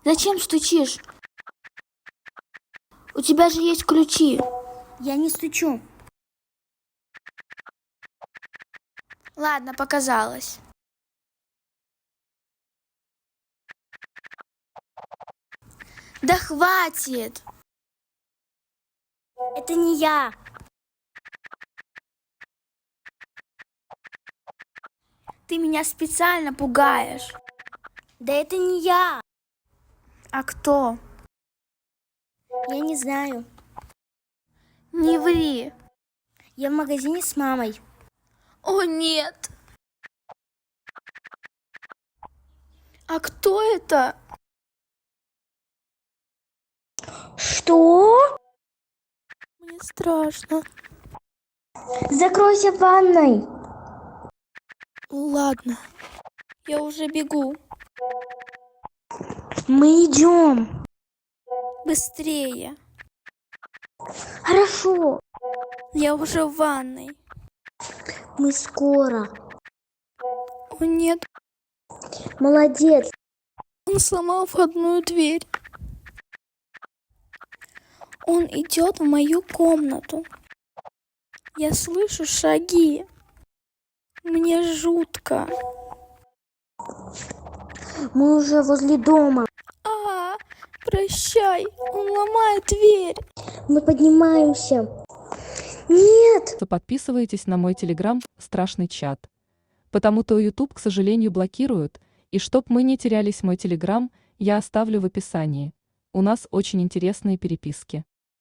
Зачем стучишь? У тебя же есть ключи. Я не стучу. Ладно, показалось. Да хватит! Это не я. Ты меня специально пугаешь. Да это не я. А кто? Я не знаю. Не ври. Я в магазине с мамой. О, нет. А кто это? Что? Мне страшно. Закройся в ванной. Ладно, я уже бегу. Мы идем. Быстрее. Хорошо. Я уже в ванной. Мы скоро. О, нет, Молодец. он сломал входную дверь. Он идет в мою комнату. Я слышу шаги. Мне жутко. Мы уже возле дома. Прощай, он ломает дверь. Мы поднимаемся. Нет. Подписывайтесь на мой телеграм «Страшный чат». Потому-то YouTube, к сожалению, блокируют, и чтоб мы не терялись мой телеграм, я оставлю в описании. У нас очень интересные переписки.